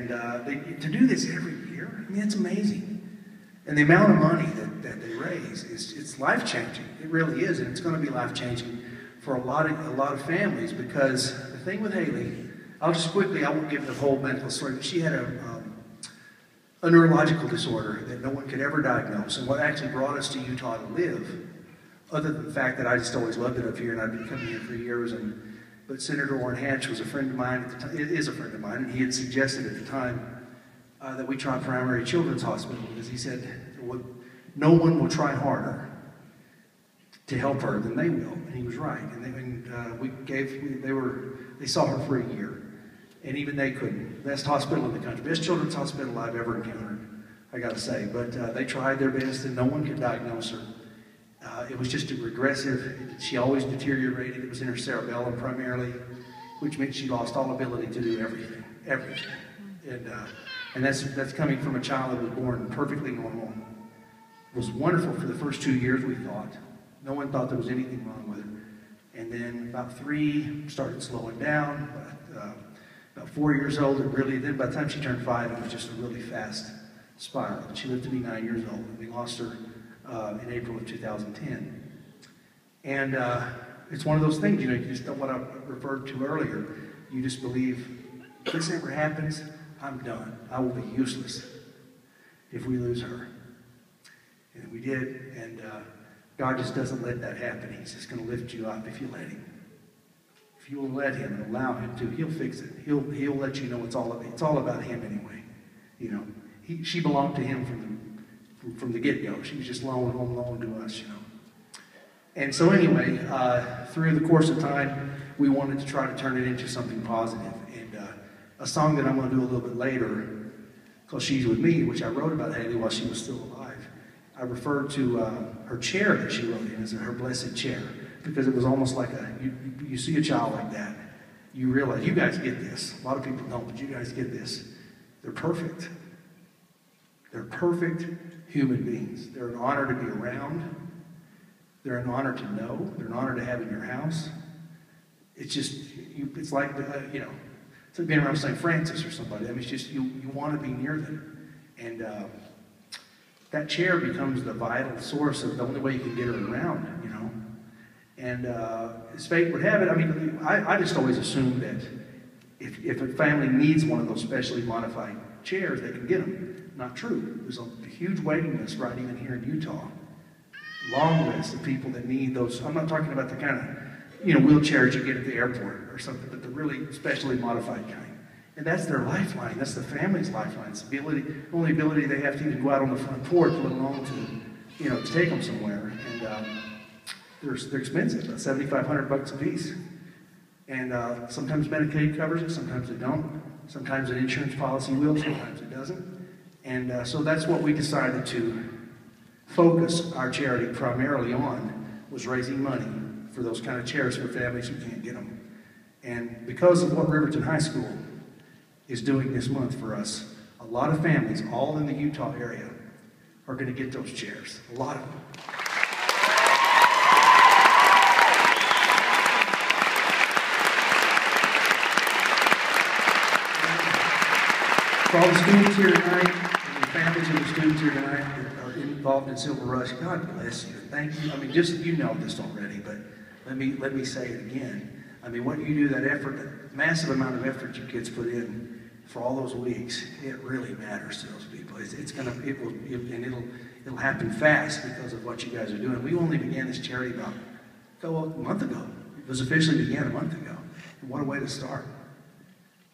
And to do this every year, I mean, it's amazing. And the amount of money that they raise, it's life-changing. It really is, and it's going to be life-changing for a lot of families, because the thing with Haley, I'll just quickly, I won't give the whole medical story, but she had a neurological disorder that no one could ever diagnose. And what actually brought us to Utah to live, other than the fact that I just always loved it up here, and I'd been coming here for years, but Senator Orrin Hatch was a friend of mine at the time, is a friend of mine, and he had suggested at the time that we try Primary Children's Hospital, because he said, no one will try harder to help her than they will, and he was right. And they saw her for a year, and even they couldn't. Best hospital in the country, best children's hospital I've ever encountered, I got to say. But they tried their best, and no one could diagnose her. It was just a regressive. She always deteriorated. It was in her cerebellum primarily, which meant she lost all ability to do everything. And that's coming from a child that was born perfectly normal. It was wonderful for the first 2 years, we thought. No one thought there was anything wrong with her. And then about 3, started slowing down. About 4 years old, then by the time she turned 5, it was just a really fast spiral. She lived to be 9 years old, and we lost her in April of 2010. And it's one of those things, you just don't, what I referred to earlier, you just believe, if this ever happens, I'm done. I will be useless if we lose her. And we did, and God just doesn't let that happen. He's just going to lift you up if you let him. If you will let him and allow him to, he'll fix it. He'll let you know it's all about him anyway. She belonged to him from the get-go. She was just home loan to us, And so anyway, through the course of time, we wanted to try to turn it into something positive. And a song that I'm going to do a little bit later, called She's With Me, which I wrote about Haley while she was still alive. I referred to her chair that she wrote in as her blessed chair, because it was almost like you see a child like that, you realize, you guys get this. A lot of people don't, but you guys get this. They're perfect. They're perfect human beings. They're an honor to be around. They're an honor to know. They're an honor to have in your house. It's just, it's like, it's like being around St. Francis or somebody. I mean, it's just, you want to be near them. And that chair becomes the vital source of the only way you can get her around, And as fate would have it, I mean, I just always assumed that if a family needs one of those specially modified chairs, they can get them. Not true. There's a huge waiting list right even here in Utah. Long list of people that need those. I'm not talking about the kind of, wheelchairs you get at the airport or something, but the really specially modified kind. And that's their lifeline. That's the family's lifeline. It's the only ability they have to even go out on the front porch, let alone to take them somewhere. And they're expensive, about $7,500 a piece. And sometimes Medicaid covers it, sometimes it don't. Sometimes an insurance policy will, sometimes it doesn't. And so that's what we decided to focus our charity primarily on, was raising money for those kind of chairs for families who can't get them. And because of what Riverton High School is doing this month for us, a lot of families, all in the Utah area, are going to get those chairs. A lot of them. For all the students here tonight, and the families of the students here tonight that are involved in Silver Rush, God bless you. Thank you. I mean, just, you know this already, but let me say it again. I mean, what you do, that effort, that massive amount of effort you kids put in for all those weeks, it really matters to those people. It'll happen fast because of what you guys are doing. We only began this charity about a month ago. It was officially began a month ago. And what a way to start.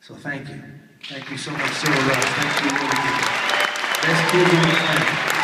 So thank you. Thank you so much, Silver Rush. Thank you. Best kids in the planet.